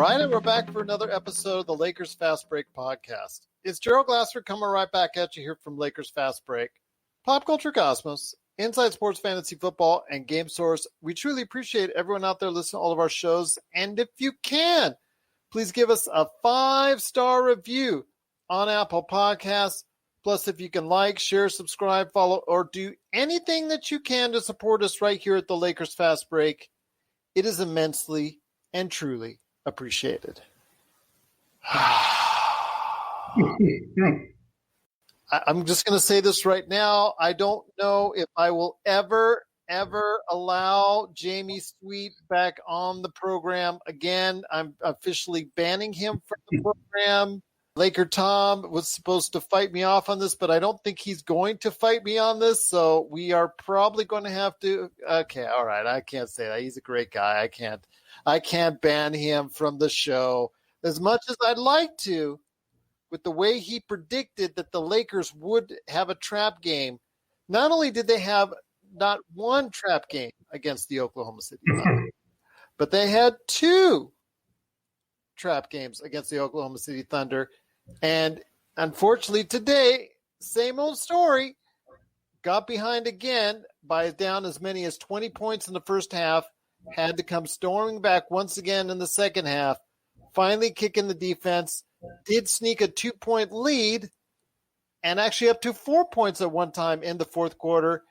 right, and we're back for another episode of the Lakers Fast Break podcast. It's Gerald Glasser coming right back at you here from Lakers Fast Break. Pop Culture Cosmos, Inside Sports Fantasy Football, and Game Source. We truly appreciate everyone out there listening to all of our shows. And if you can, please give us a 5-star review on Apple Podcasts. Plus, if you can like, share, subscribe, follow, or do anything that you can to support us right here at the Lakers Fast Break, it is immensely and truly appreciated. I'm just going to say this right now. I don't know if I will ever allow Jamie Sweet back on the program again. I'm officially banning him from the program. LakerTom was supposed to fight me off on this, but I don't think he's going to fight me on this. So we are probably going to have to. Okay, all right. I can't say that. He's a great guy. I can't ban him from the show as much as I'd like to. With the way he predicted that the Lakers would have a trap game, not only did they have not one trap game against the Oklahoma City Thunder, but they had 2 trap games against the Oklahoma City Thunder. And unfortunately today, same old story, got behind again by down as many as 20 points in the first half, had to come storming back once again in the second half, finally kicking the defense, did sneak a 2-point lead and actually up to 4 points at one time in the fourth quarter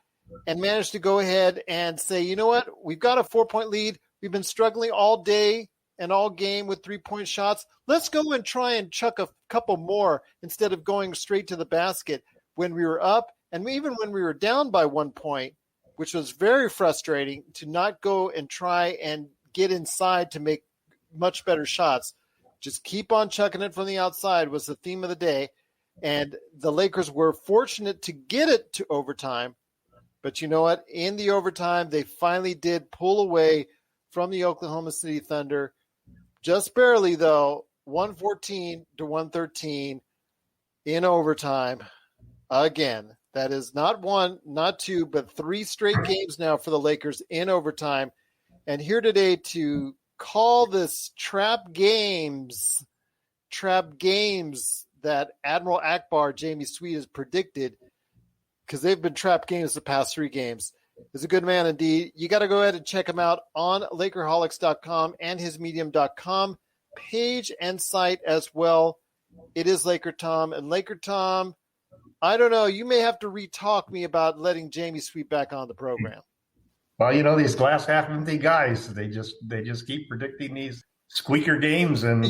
and managed to go ahead and say, you know what, we've got a 4-point lead. We've been struggling all day and all game with 3-point shots. Let's go and try and chuck a couple more instead of going straight to the basket when we were up. And even when we were down by 1 point, which was very frustrating to not go and try and get inside to make much better shots. Just keep on chucking it from the outside was the theme of the day. And the Lakers were fortunate to get it to overtime. But you know what? In the overtime, they finally did pull away from the Oklahoma City Thunder. Just barely, though, 114 to 113 in overtime. Again, that is not 1, not 2, but 3 straight games now for the Lakers in overtime. And here today to call this trap games that Admiral Ackbar, Jamie Sweet has predicted, because they've been trap games the past 3 games, is a good man indeed. You got to go ahead and check him out on Lakerholics.com and hismedium.com page and site as well. It is LakerTom. And LakerTom, I don't know, you may have to re-talk me about letting Jamie Sweet back on the program. Well, you know, these glass half empty guys, they just keep predicting these squeaker games and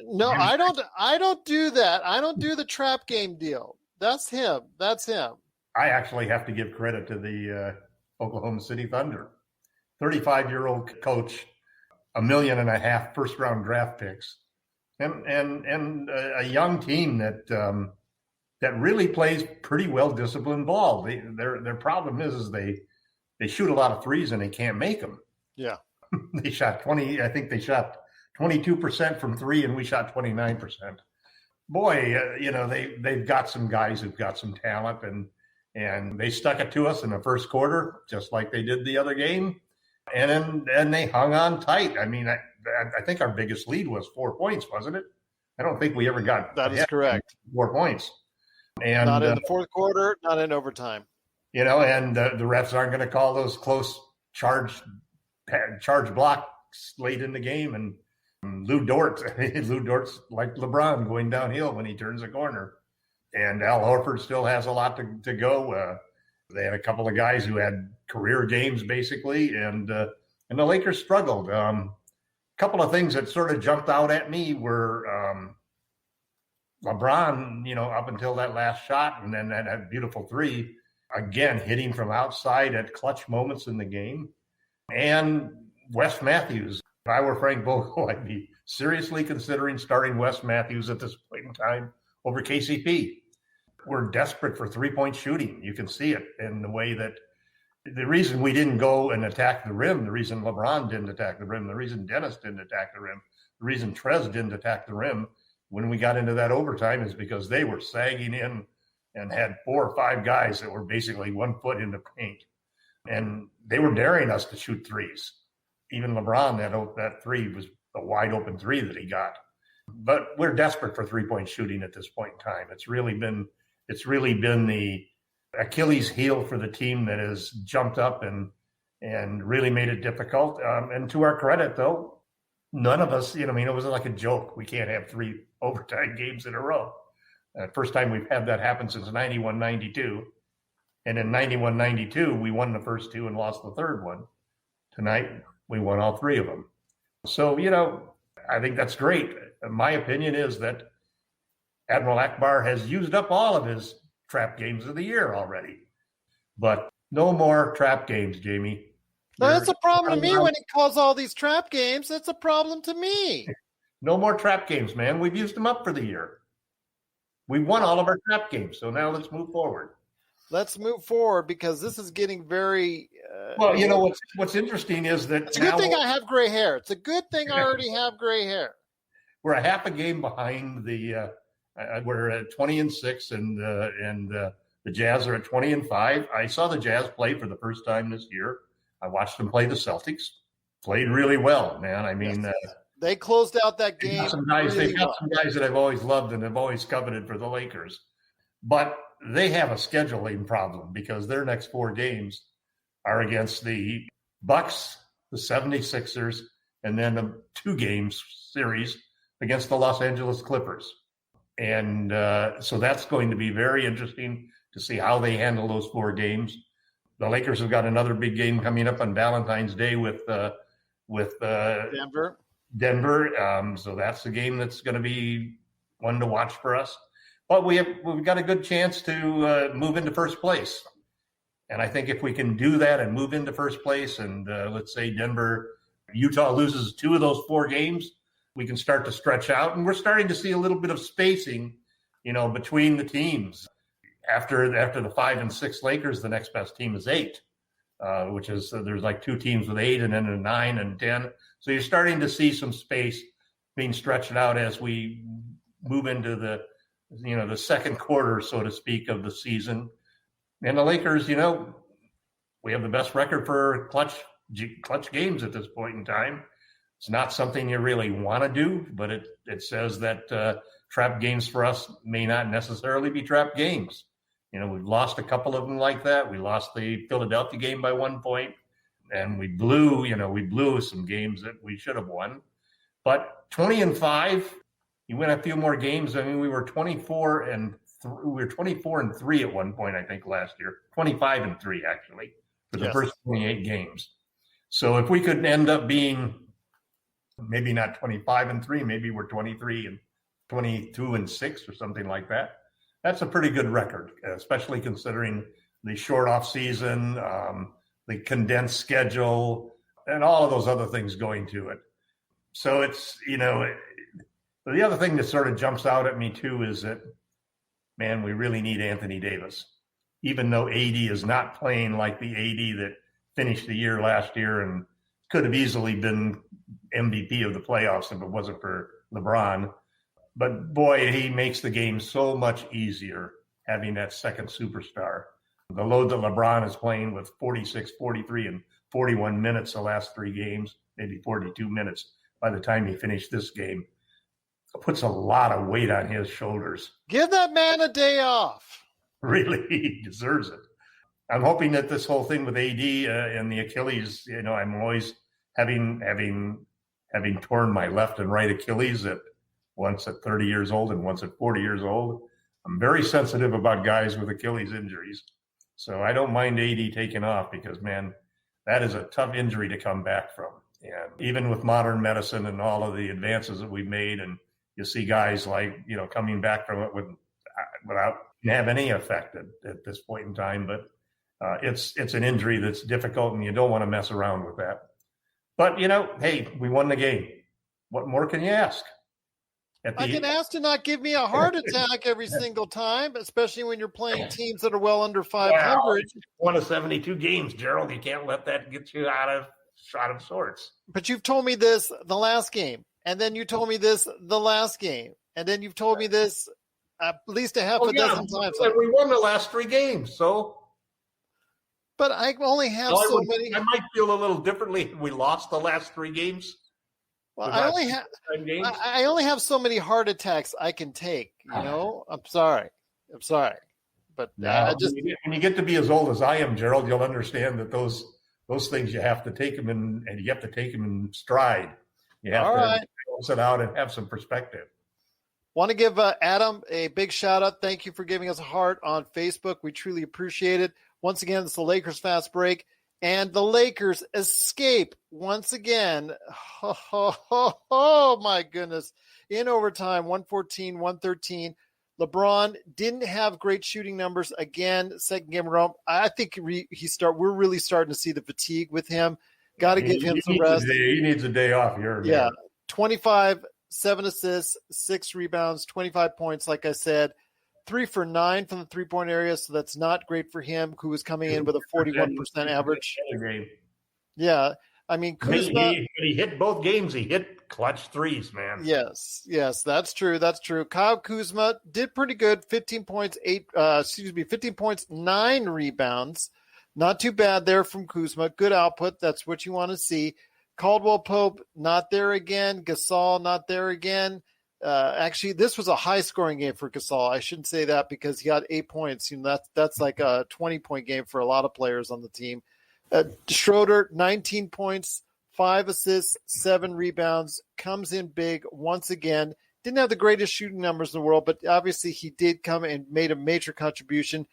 no, I don't do that. I don't do the trap game deal. That's him. I actually have to give credit to the Oklahoma City Thunder. 35-year-old coach, $1.5 million first round draft picks, and a young team that really plays pretty well disciplined ball. Their problem is they shoot a lot of threes and they can't make them. Yeah. They shot 20. I think they shot 22% from 3 and we shot 29%. Boy, you know, they've got some guys who've got some talent and they stuck it to us in the first quarter, just like they did the other game. And then they hung on tight. I mean, I think our biggest lead was 4 points, wasn't it? I don't think we ever got that is correct. 4 points. And not in the fourth quarter, not in overtime. You know, and the refs aren't going to call those close charge blocks late in the game. And Lou Dort's like LeBron going downhill when he turns a corner. And Al Horford still has a lot to go. They had a couple of guys who had career games basically, and the Lakers struggled. A couple of things that sort of jumped out at me were LeBron, you know, up until that last shot, and then that beautiful 3. Again, hitting from outside at clutch moments in the game. And Wes Matthews. If I were Frank Vogel, I'd be seriously considering starting Wes Matthews at this point in time over KCP. We're desperate for 3-point shooting. You can see it in the way that the reason we didn't go and attack the rim, the reason LeBron didn't attack the rim, the reason Dennis didn't attack the rim, the reason Trez didn't attack the rim when we got into that overtime is because they were sagging in and had 4 or 5 guys that were basically 1 foot in the paint. And they were daring us to shoot threes. Even LeBron, that 3 was wide open three that he got. But we're desperate for 3-point shooting at this point in time. It's really been the Achilles heel for the team that has jumped up and really made it difficult. And to our credit, though, none of us, it wasn't like a joke. We can't have 3 overtime games in a row. First time we've had that happen since 91-92. And in 91-92, we won the first 2 and lost the third one. Tonight, we won all 3 of them. So, I think that's great. My opinion is that Admiral Ackbar has used up all of his trap games of the year already. But no more trap games, Jamie. No, that's a problem to me when he calls all these trap games. That's a problem to me. No more trap games, man. We've used them up for the year. We won all of our trap games, so now let's move forward. Let's move forward because this is getting very. Well, what's interesting is that it's a good thing I have gray hair. It's a good thing I already have gray hair. We're a half a game behind the. We're at 20-6, and the Jazz are at 20-5. I saw the Jazz play for the first time this year. I watched them play the Celtics. Played really well, man. I mean, yes. They closed out that game. They've got some guys that I've always loved and have always coveted for the Lakers, but they have a scheduling problem because their next 4 games are against the Bucks, the 76ers, and then a 2-game series against the Los Angeles Clippers. And so that's going to be very interesting to see how they handle those 4 games. The Lakers have got another big game coming up on Valentine's Day with Denver. So that's the game that's going to be one to watch for us. But we've got a good chance to move into first place. And I think if we can do that and move into first place, and let's say Utah loses 2 of those 4 games, we can start to stretch out. And we're starting to see a little bit of spacing, between the teams. After the 5 and 6 Lakers, the next best team is 8, which is there's like 2 teams with 8 and then a 9 and 10. So you're starting to see some space being stretched out as we move into the second quarter, so to speak, of the season. And the Lakers, we have the best record for clutch games at this point in time. It's not something you really want to do, but it says that trap games for us may not necessarily be trap games. We've lost a couple of them like that. We lost the Philadelphia game by 1 point, and we blew some games that we should have won. But 20-5, you win a few more games. I mean, we were 24-3 at one point, I think, last year. 25-3 actually for the first 28 games. So if we could end up being maybe not 25-3, maybe we're 22-6 or something like that. That's a pretty good record, especially considering the short off season, the condensed schedule, and all of those other things going to it. So it's, the other thing that sort of jumps out at me too is that, man, we really need Anthony Davis. Even though AD is not playing like the AD that finished the year last year and could have easily been MVP of the playoffs if it wasn't for LeBron. But boy, he makes the game so much easier having that second superstar. The load that LeBron is playing with 46, 43, and 41 minutes the last 3 games, maybe 42 minutes by the time he finished this game, puts a lot of weight on his shoulders. Give that man a day off. Really, he deserves it. I'm hoping that this whole thing with AD and the Achilles, I'm always having torn my left and right Achilles once at 30 years old and once at 40 years old. I'm very sensitive about guys with Achilles injuries. So I don't mind AD taking off because, man, that is a tough injury to come back from. And even with modern medicine and all of the advances that we've made, and you see guys like, coming back from it without have any effect at this point in time. But it's an injury that's difficult and you don't want to mess around with that. But, hey, we won the game. What more can you ask? I can ask to not give me a heart attack every single time, especially when you're playing teams that are well under 500. Well, one of 72 games, Gerald. You can't let that get you out of sorts. But you've told me this the last game, and then you told me this the last game, and then you've told me this at least a half a dozen times. And we won the last 3 games, so. But I only have so many. I might feel a little differently if we lost the last 3 games. Well, Was I only have so many heart attacks I can take. I'm sorry, but now, I just when you get to be as old as I am, Gerald, you'll understand that those things you have to take them in, and you have to take them in stride. You have to sit out and have some perspective. Want to give Adam a big shout out. Thank you for giving us a heart on Facebook. We truly appreciate it. Once again, it's the Lakers Fast Break. And the Lakers escape once again. Oh, my goodness. In overtime, 114-113. LeBron didn't have great shooting numbers again, second game in a row. I think we're really starting to see the fatigue with him. Got to give him some rest. He needs a day off here. Yeah, 25, 7 assists, 6 rebounds, 25 points, like I said. 3 for 9 from the three-point area, so that's not great for him, who was coming in with a 41% average. Yeah, I mean, Kuzma. He hit both games. He hit clutch threes, man. Yes, that's true. Kyle Kuzma did pretty good. 15 points, 9 rebounds. Not too bad there from Kuzma. Good output. That's what you want to see. Caldwell Pope, not there again. Gasol, not there again. Actually, this was a high-scoring game for Gasol. I shouldn't say that because he got 8 points. That's like a 20-point game for a lot of players on the team. Schroeder, 19 points, 5 assists, 7 rebounds, comes in big once again. Didn't have the greatest shooting numbers in the world, but obviously he did come and made a major contribution.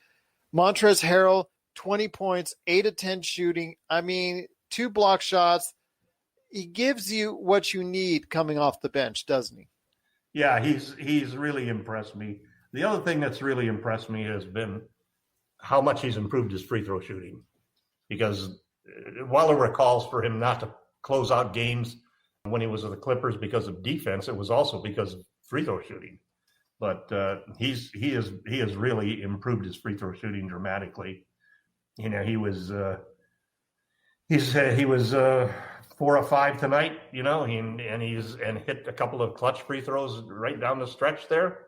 Montrezl Harrell, 20 points, 8 of 10 shooting. I mean, 2 block shots. He gives you what you need coming off the bench, doesn't he? Yeah, he's really impressed me. The other thing that's really impressed me has been how much he's improved his free throw shooting. Because while there were calls for him not to close out games when he was with the Clippers because of defense, it was also because of free throw shooting. But he has really improved his free throw shooting dramatically. He was 4 of 5 tonight, and hit a couple of clutch free throws right down the stretch there.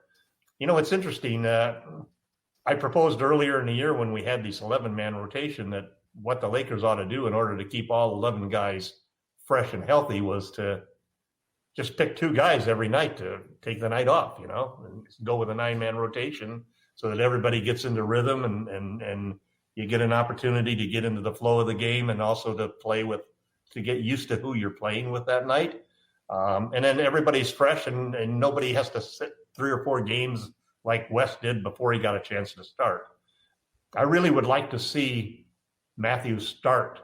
It's interesting. I proposed earlier in the year when we had this 11-man rotation that what the Lakers ought to do in order to keep all 11 guys fresh and healthy was to just pick 2 guys every night to take the night off, and go with a 9-man rotation so that everybody gets into rhythm and you get an opportunity to get into the flow of the game and also to get used to who you're playing with that night. And then everybody's fresh and nobody has to sit 3 or 4 games like West did before he got a chance to start. I really would like to see Matthews start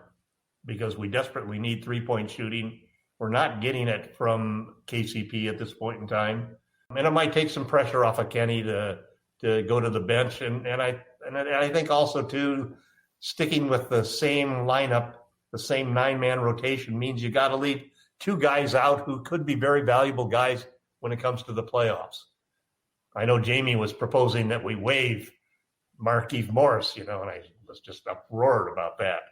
because we desperately need 3-point shooting. We're not getting it from KCP at this point in time. And it might take some pressure off of Kenny to go to the bench. And I think also too, sticking with the same lineup, the same 9-man rotation means you got to leave 2 guys out who could be very valuable guys when it comes to the playoffs. I know Jamie was proposing that we waive Markieff Morris, and I was just uproared about that.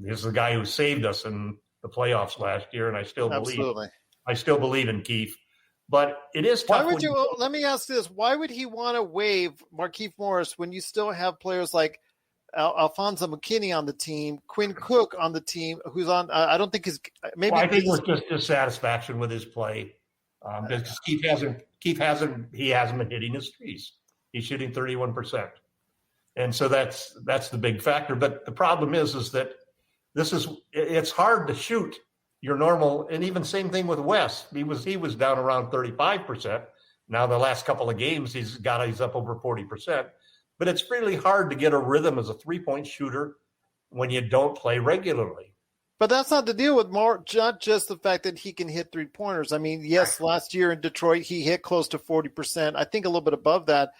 This is the guy who saved us in the playoffs last year, and I still believe in Keefe. But it is tough. Let me ask this. Why would he want to waive Markieff Morris when you still have players like Alfonso McKinney on the team, Quinn Cook on the team, who's on? I don't think I think it was just dissatisfaction with his play. Because Keefe hasn't been hitting his threes. He's shooting 31%, and so that's the big factor. But the problem is that it's hard to shoot your normal, and even same thing with Wes. He was down around 35%. Now the last couple of games he's up over 40%. But it's really hard to get a rhythm as a 3-point shooter when you don't play regularly. But that's not the deal with not just the fact that he can hit 3-pointers. I mean, yes, last year in Detroit, he hit close to 40%. I think a little bit above that.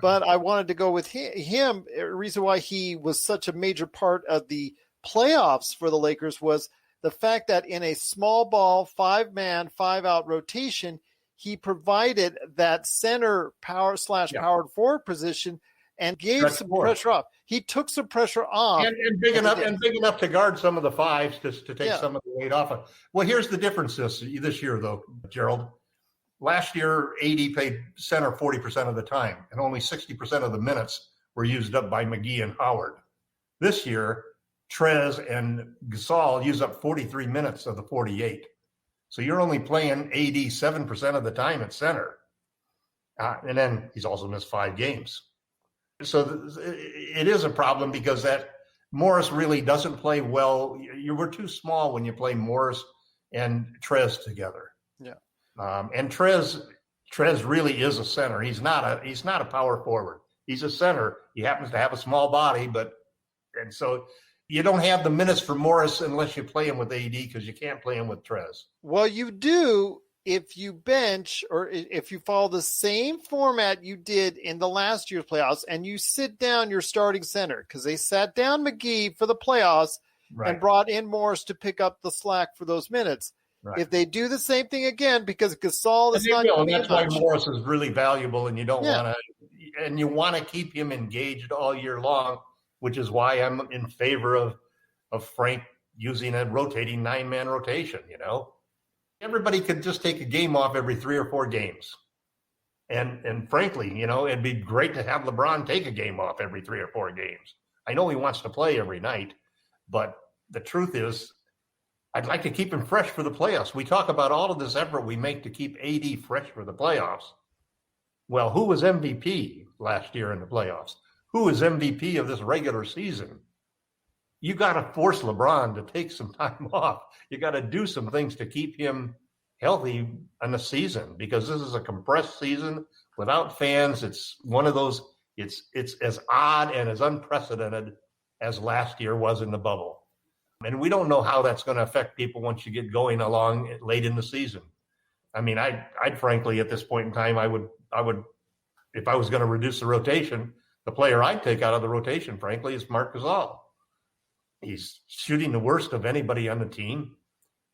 But I wanted to go with him. The reason why he was such a major part of the playoffs for the Lakers was the fact that in a small ball, 5-man, 5-out rotation, he provided that center powered forward position and gave some pressure off. He took some pressure off. And big enough to guard some of the 5s to take some of the weight off of. Well, here's the difference this year, though, Gerald. Last year, AD played center 40% of the time, and only 60% of the minutes were used up by McGee and Howard. This year, Trez and Gasol used up 43 minutes of the 48. So you're only playing AD 7% of the time at center. And then he's also missed 5 games. So it is a problem because that Morris really doesn't play well. You were too small when you play Morris and Trez together. Yeah. And Trez really is a center. He's not a power forward. He's a center. He happens to have a small body, and so you don't have the minutes for Morris unless you play him with AD because you can't play him with Trez. Well, you do if you bench or if you follow the same format you did in the last year's playoffs and you sit down your starting center because they sat down McGee for the playoffs and brought in Morris to pick up the slack for those minutes. Right. If they do the same thing again, because Gasol is not going to be that's why Morris is really valuable, and you don't want to, and you want to keep him engaged all year long, which is why I'm in favor of Frank using a rotating 9-man rotation. Everybody could just take a game off every 3 or 4 games, and frankly, it'd be great to have LeBron take a game off every 3 or 4 games. I know he wants to play every night, but the truth is, I'd like to keep him fresh for the playoffs. We talk about all of this effort we make to keep AD fresh for the playoffs. Well, who was MVP last year in the playoffs? Who was MVP of this regular season? You got to force LeBron to take some time off. You got to do some things to keep him healthy in the season because this is a compressed season without fans. It's one of those, it's as odd and as unprecedented as last year was in the bubble. And we don't know how that's going to affect people once you get going along late in the season. I mean, I'd frankly, at this point in time, I would, if I was going to reduce the rotation, the player I'd take out of the rotation, frankly, is Marc Gasol. He's shooting the worst of anybody on the team.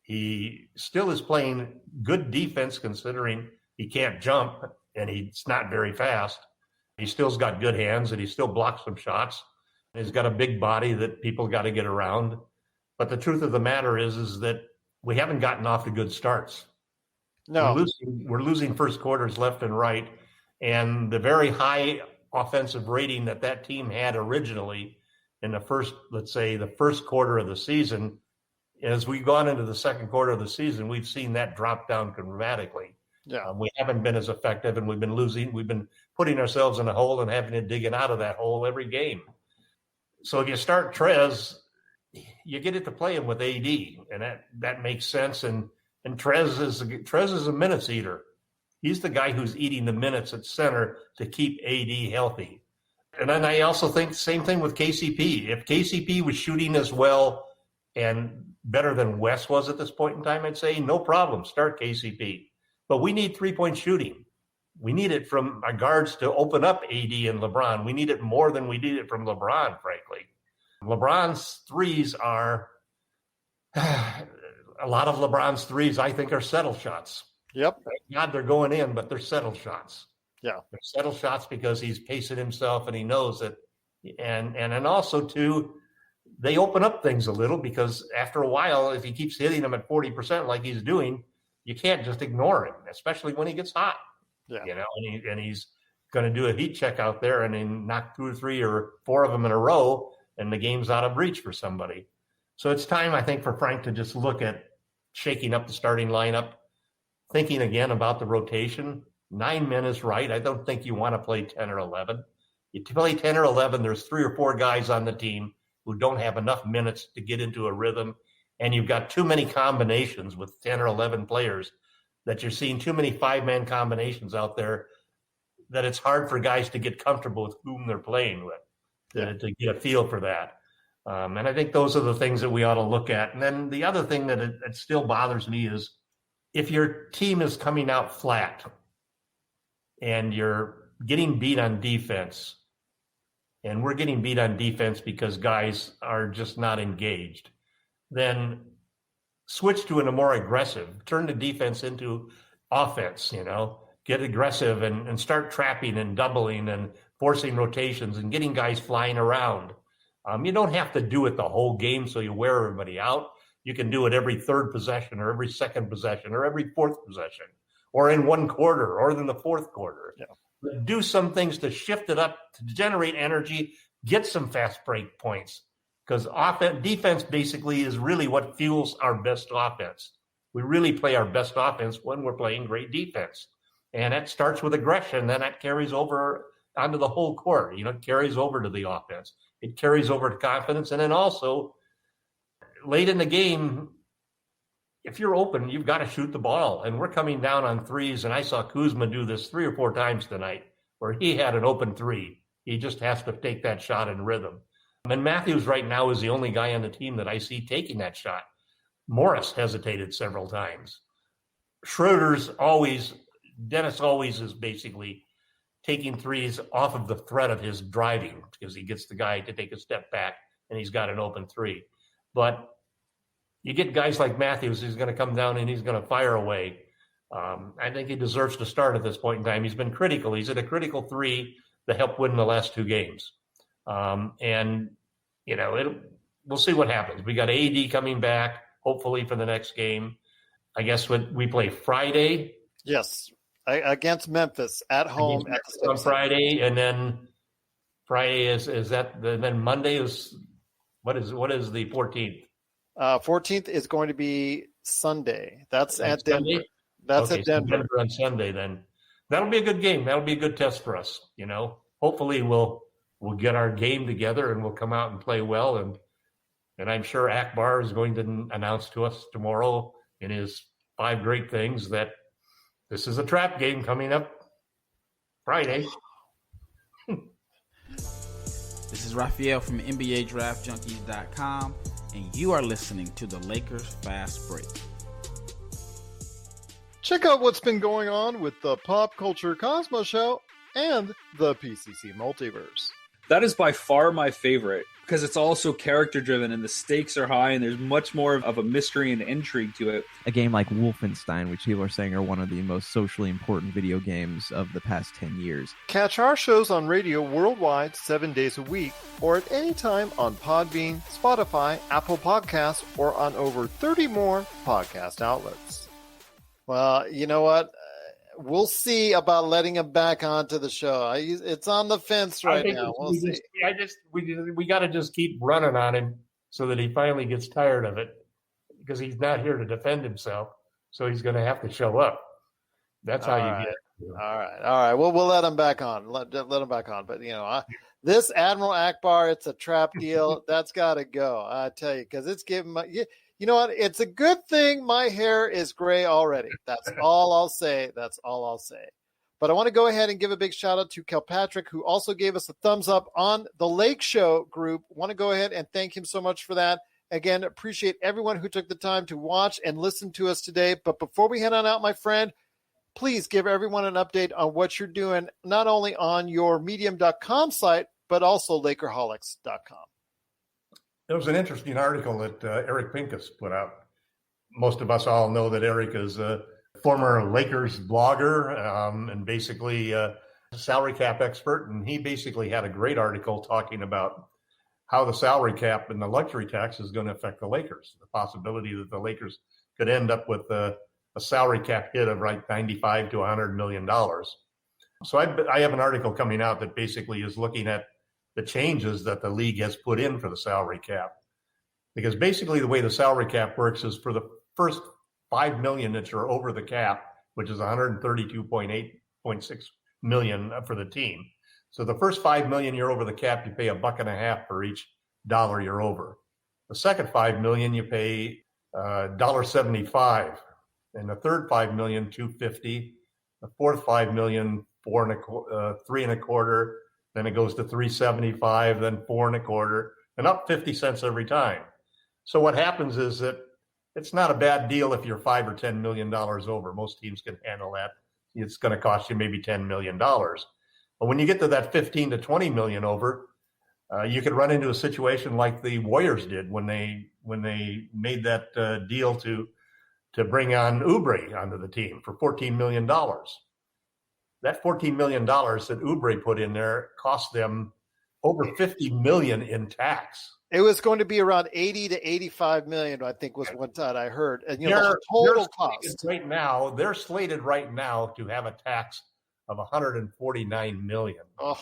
He still is playing good defense considering he can't jump and he's not very fast. He still's got good hands and he still blocks some shots. He's got a big body that people got to get around. But the truth of the matter is that we haven't gotten off to good starts. No, we're losing first quarters left and right. And the very high offensive rating that team had originally in the first quarter of the season, as we've gone into the second quarter of the season, we've seen that drop down dramatically. Yeah, we haven't been as effective, and we've been losing. We've been putting ourselves in a hole and having to dig it out of that hole every game. So if you start Trez, you get it to play him with AD, and that makes sense. And Trez is a minutes eater. He's the guy who's eating the minutes at center to keep AD healthy. And then I also think same thing with KCP. If KCP was shooting as well and better than Wes was at this point in time, I'd say no problem, start KCP. But we need 3-point shooting. We need it from our guards to open up AD and LeBron. We need it more than we need it from LeBron, frankly. LeBron's threes are a lot of LeBron's threes, I think, are settle shots. Yep. Thank God they're going in, but they're settle shots. Yeah. They're settle shots because he's pacing himself and he knows that. And then also, too, they open up things a little because after a while, if he keeps hitting them at 40% like he's doing, you can't just ignore him, especially when he gets hot. Yeah. And he's going to do a heat check out there and then knock 2 or 3 or 4 of them in a row, and the game's out of reach for somebody. So it's time, I think, for Frank to just look at shaking up the starting lineup, thinking again about the rotation. 9 men is right. I don't think you want to play 10 or 11. You play 10 or 11, there's 3 or 4 guys on the team who don't have enough minutes to get into a rhythm, and you've got too many combinations with 10 or 11 players that you're seeing too many 5-man combinations out there that it's hard for guys to get comfortable with whom they're playing with. To get a feel for that. And I think those are the things that we ought to look at. And then the other thing that it still bothers me is if your team is coming out flat and you're getting beat on defense, and we're getting beat on defense because guys are just not engaged, then switch to a more aggressive, turn the defense into offense, get aggressive and start trapping and doubling and forcing rotations and getting guys flying around. You don't have to do it the whole game so you wear everybody out. You can do it every third possession or every second possession or every fourth possession or in one quarter or in the fourth quarter. Yeah. But do some things to shift it up, to generate energy, get some fast break points because defense basically is really what fuels our best offense. We really play our best offense when we're playing great defense. And that starts with aggression. Then that carries over onto the whole court. You know, it carries over to the offense. It carries over to confidence. And then also late in the game, if you're open, you've got to shoot the ball. And we're coming down on threes. And I saw Kuzma do this 3 or 4 times tonight where he had an open three. He just has to take that shot in rhythm. And Matthews right now is the only guy on the team that I see taking that shot. Morris hesitated several times. Dennis always is basically taking threes off of the threat of his driving because he gets the guy to take a step back and he's got an open three. But you get guys like Matthews, he's going to come down and he's going to fire away. I think he deserves to start at this point in time. He's been critical. He's at a critical 3 to help win the last 2 games. And, you know, we'll see what happens. We got AD coming back, hopefully for the next game. I guess we play Friday. Yes, against Memphis at home on Friday, and then Friday is that. Then Monday is what is the 14th? 14th is going to be Sunday. That's at Denver. Sunday? That's at Denver. So Denver on Sunday. Then that'll be a good game. That'll be a good test for us. You know, hopefully we'll get our game together and we'll come out and play well. And I'm sure Ackbar is going to announce to us tomorrow in his 5 great things that this is a trap game coming up Friday. This is Raphael from NBA DraftJunkies.com, and you are listening to the Lakers Fast Break. Check out what's been going on with the Pop Culture Cosmos Show and the PCC Multiverse. That is by far my favorite because it's also character driven and the stakes are high and there's much more of a mystery and intrigue to it. A game like Wolfenstein, which people are saying are one of the most socially important video games of the past 10 years. Catch our shows on radio worldwide 7 days a week or at any time on Podbean, Spotify, Apple Podcasts, or on over 30 more podcast outlets. Well, you know what? We'll see about letting him back onto the show. It's on the fence right now. We'll see. We got to just keep running on him so that he finally gets tired of it because he's not here to defend himself. So he's going to have to show up. That's how you get it. All right. Well, we'll let him back on. Let him back on. But, you know, this Admiral Ackbar, it's a trap deal. That's got to go. I tell you, because it's giving my – you know what? It's a good thing my hair is gray already. That's all I'll say. But I want to go ahead and give a big shout out to Kilpatrick, who also gave us a thumbs up on the Lake Show group. Want to go ahead and thank him so much for that. Again, appreciate everyone who took the time to watch and listen to us today. But before we head on out, my friend, please give everyone an update on what you're doing, not only on your medium.com site, but also Lakerholics.com. There was an interesting article that Eric Pincus put out. Most of us all know that Eric is a former Lakers blogger and basically a salary cap expert. And he basically had a great article talking about how the salary cap and the luxury tax is going to affect the Lakers. The possibility that the Lakers could end up with a salary cap hit of like $95 to $100 million. So I have an article coming out that basically is looking at the changes that the league has put in for the salary cap. Because basically the way the salary cap works is for the first $5 million that you're over the cap, which is $132.6 million for the team. So the first $5 million you're over the cap, you pay $1.50 for each dollar you're over. The second $5 million you pay $1.75, and the third $5 million $2.50, the fourth $5 million $3.25. Then it goes to $3.75, then $4.25, and up 50 cents every time. So what happens is that it's not a bad deal if you're $5 or $10 million over. Most teams can handle that. It's going to cost you maybe $10 million. But when you get to that 15 to 20 million over, you could run into a situation like the Warriors did when they made that deal to bring on Oubre onto the team for $14 million. That $14 million that Oubre put in there cost them over $50 million in tax. It was going to be around 80 to 85 million, I think was one time I heard. And the total cost right now, they're slated right now to have a tax of $149 million. Oh.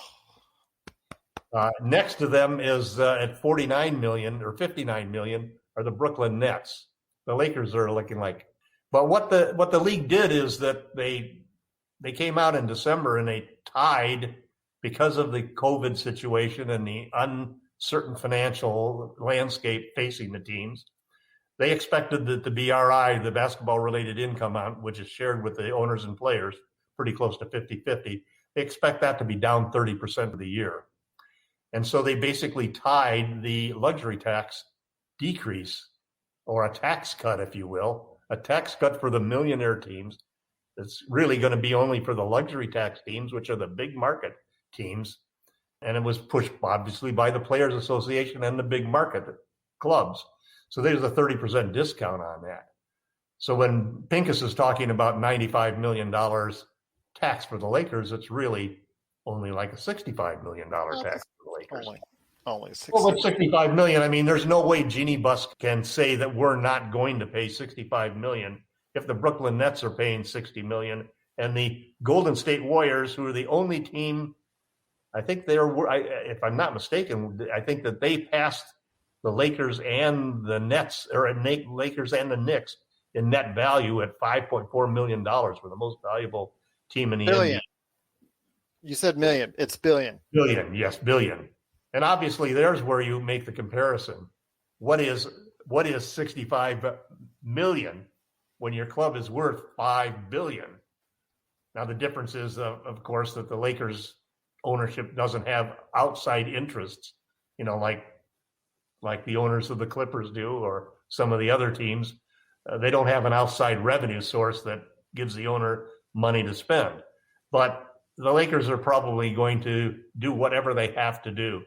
Next to them is at 49 million or 59 million are the Brooklyn Nets. The Lakers are looking like But what the league did is that they came out in December and they tied, because of the COVID situation and the uncertain financial landscape facing the teams. They expected that the BRI, the basketball-related income amount, which is shared with the owners and players, pretty close to 50-50, they expect that to be down 30% of the year. And so they basically tied the luxury tax decrease, or a tax cut, if you will, a tax cut for the millionaire teams. It's really going to be only for the luxury tax teams, which are the big market teams. And it was pushed, obviously, by the Players Association and the big market clubs. So there's a 30% discount on that. So when Pincus is talking about $95 million tax for the Lakers, it's really only like a $65 million tax for the Lakers. Only 60. Well, but $65 million, I mean, there's no way Jeannie Buss can say that we're not going to pay $65 million if the Brooklyn Nets are paying $60 million, and the Golden State Warriors, who are the only team, I think if I'm not mistaken, I think that they passed the Lakers and the Nets, or Lakers and the Knicks, in net value at $5.4 million. We're the most valuable team in the billion. NBA. You said million. It's billion. Billion, yes, billion. And obviously, there's where you make the comparison. What is 65 million when your club is worth 5 billion? Now, the difference is, of course, that the Lakers ownership doesn't have outside interests, like the owners of the Clippers do, or some of the other teams. They don't have an outside revenue source that gives the owner money to spend. But the Lakers are probably going to do whatever they have to do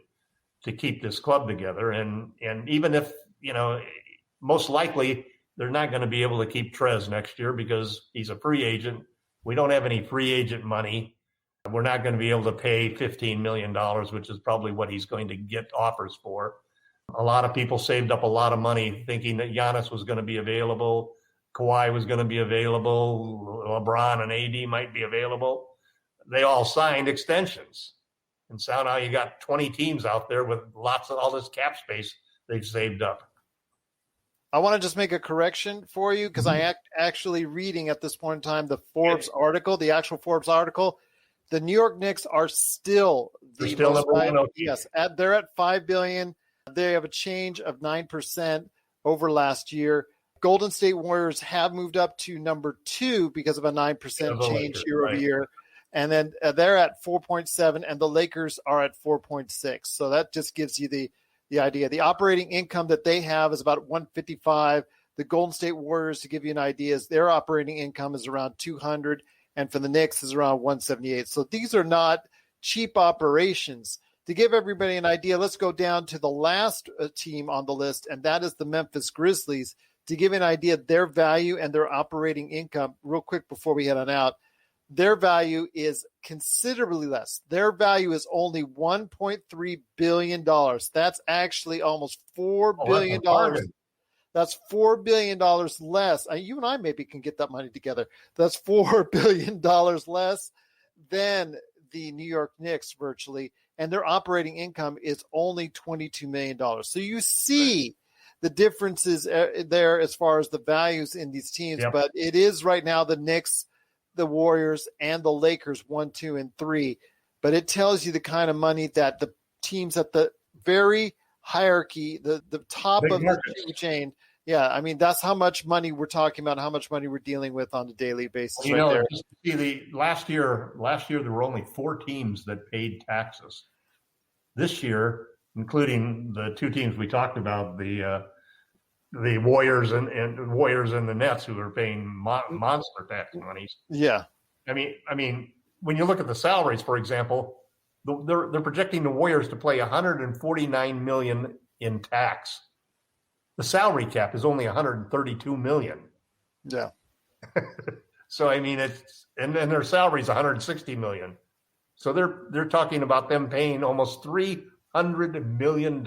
to keep this club together. And even if, most likely they're not going to be able to keep Trez next year because he's a free agent. We don't have any free agent money. We're not going to be able to pay $15 million, which is probably what he's going to get offers for. A lot of people saved up a lot of money thinking that Giannis was going to be available, Kawhi was going to be available, LeBron and AD might be available. They all signed extensions. And so now you got 20 teams out there with lots of all this cap space they've saved up. I want to just make a correction for you because I actually reading at this point in time the Forbes article, the actual Forbes article. The New York Knicks are still the most valuable. Yes, they're at $5 billion. They have a change of 9% over last year. Golden State Warriors have moved up to number 2 because of a 9% change year over year. And then they're at 4.7, and the Lakers are at 4.6. So that just gives you the idea. The operating income that they have is about 155. The Golden State Warriors, to give you an idea, is their operating income is around 200, and for the Knicks is around 178. So these are not cheap operations. To give everybody an idea, let's go down to the last team on the list, and that is the Memphis Grizzlies. To give you an idea of their value and their operating income, real quick before we head on out, their value is considerably less. Their value is only $1.3 billion. That's actually almost $4 billion. That's $4 billion less. You and I maybe can get that money together. That's $4 billion less than the New York Knicks virtually, and their operating income is only $22 million. So you see the differences there as far as the values in these teams, but it is right now the Knicks, the Warriors, and the Lakers 1, 2, and 3. But it tells you the kind of money that the teams at the very hierarchy, the top of the chain. Yeah, I mean, that's how much money we're talking about, how much money we're dealing with on a daily basis there. See, last year there were only 4 teams that paid taxes. This year, including the 2 teams we talked about, the Warriors and the Nets, who are paying monster tax monies. Yeah. I mean, when you look at the salaries, for example, they're projecting the Warriors to pay $149 million in tax. The salary cap is only $132 million. Yeah. So I mean, and their salary is $160 million. So they're talking about them paying almost $300 million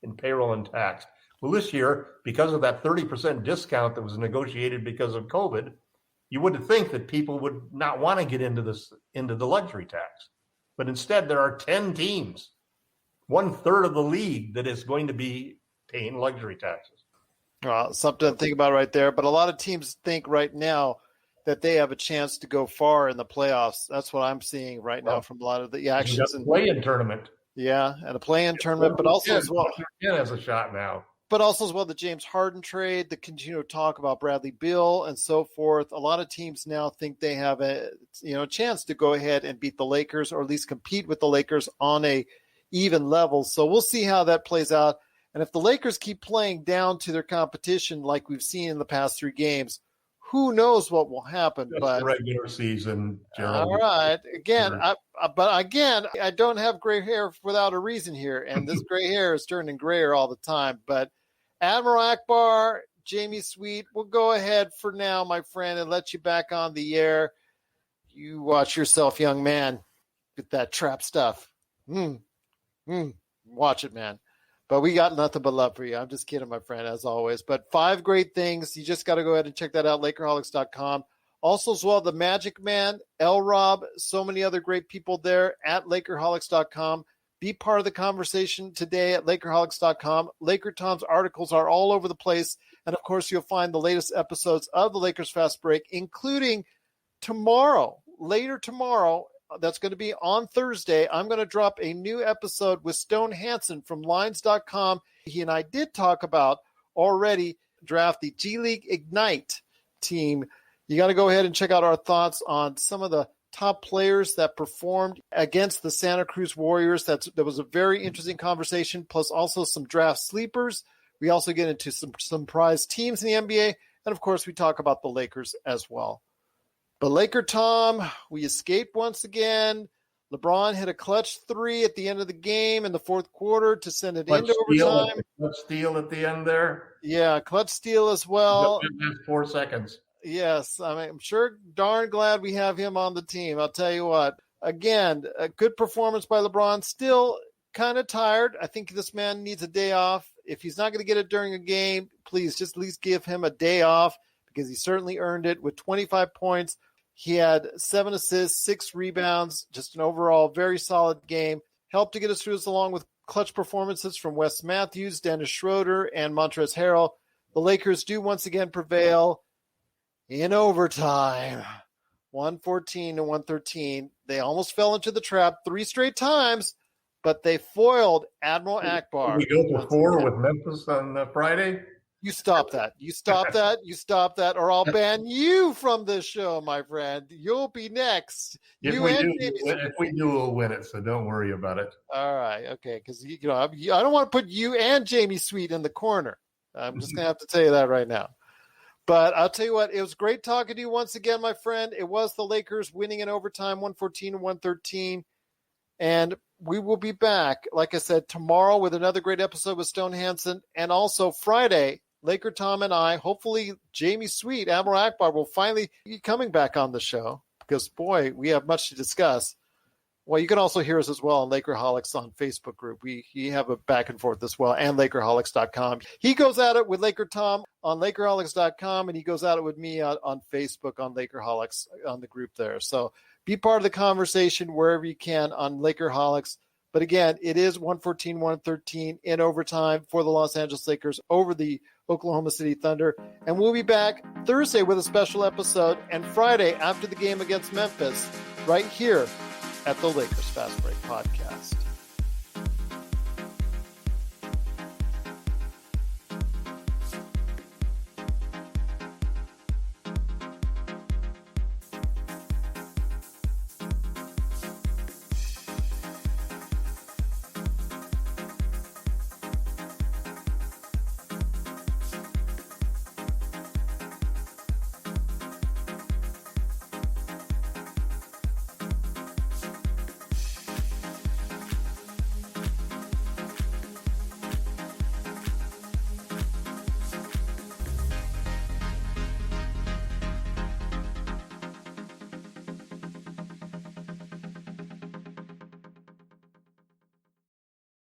in payroll and tax. Well, this year, because of that 30% discount that was negotiated because of COVID, you would think that people would not want to get into the luxury tax. But instead, there are 10 teams, 1/3 of the league, that is going to be paying luxury taxes. Something to think about right there. But a lot of teams think right now that they have a chance to go far in the playoffs. That's what I'm seeing right now from a lot of the actions. And play-in tournament. Yeah, and a play-in tournament, but also as well. Ken has a shot now. But also as well the James Harden trade, the continued talk about Bradley Beal and so forth. A lot of teams now think they have a chance to go ahead and beat the Lakers, or at least compete with the Lakers on a even level. So we'll see how that plays out. And if the Lakers keep playing down to their competition like we've seen in the past 3 games, who knows what will happen? Just but the regular season, Gerald. All right. Again, Sure. I don't have gray hair without a reason here, and this gray hair is turning grayer all the time. But Admiral Ackbar, Jamie Sweet, we'll go ahead for now, my friend, and let you back on the air. You watch yourself, young man, with that trap stuff. Watch it, man. But we got nothing but love for you. I'm just kidding, my friend, as always. But 5 great things. You just got to go ahead and check that out, LakerHolics.com. Also, as well, the Magic Man, L-Rob, so many other great people there at LakerHolics.com. Be part of the conversation today at LakerHolics.com. LakerTom's articles are all over the place. And, of course, you'll find the latest episodes of the Lakers Fast Break, including tomorrow, later tomorrow. That's going to be on Thursday. I'm going to drop a new episode with Stone Hansen from Lines.com. He and I did talk about already draft the G League Ignite team. You got to go ahead and check out our thoughts on some of the top players that performed against the Santa Cruz Warriors. That was a very interesting conversation, plus also some draft sleepers. We also get into some prize teams in the NBA. And, of course, we talk about the Lakers as well. But Laker Tom, we escaped once again. LeBron hit a clutch 3 at the end of the game in the fourth quarter to send it into overtime. Clutch steal at the end there. Yeah, clutch steal as well. 4 seconds. Yes, I'm sure darn glad we have him on the team. I'll tell you what. Again, a good performance by LeBron. Still kind of tired. I think this man needs a day off. If he's not going to get it during a game, please just at least give him a day off, because he certainly earned it with 25 points. He had 7 assists, 6 rebounds, just an overall very solid game. Helped to get us through this along with clutch performances from Wes Matthews, Dennis Schroeder, and Montrezl Harrell. The Lakers do once again prevail in overtime, 114-113. They almost fell into the trap 3 straight times, but they foiled Admiral Ackbar. We go to 4 with Memphis on Friday. You stop that. You stop that. You stop that, or I'll ban you from this show, my friend. You'll be next. If we do, we'll win it, so don't worry about it. All right. Okay. Because, I don't want to put you and Jamie Sweet in the corner. I'm just going to have to tell you that right now. But I'll tell you what, it was great talking to you once again, my friend. It was the Lakers winning in overtime, 114-113. And we will be back, like I said, tomorrow with another great episode with Stone Hansen. And also Friday, Laker Tom and I, hopefully Jamie Sweet, Admiral Ackbar, will finally be coming back on the show, because, boy, we have much to discuss. Well, you can also hear us as well on Lakerholics on Facebook group. We have a back and forth as well, and Lakerholics.com. He goes at it with Laker Tom on Lakerholics.com, and he goes at it with me on Facebook on Lakerholics on the group there. So be part of the conversation wherever you can on Lakerholics. But again, it is 114-113 in overtime for the Los Angeles Lakers over the Oklahoma City Thunder. And we'll be back Thursday with a special episode, and Friday after the game against Memphis right here at the Lakers Fast Break Podcast.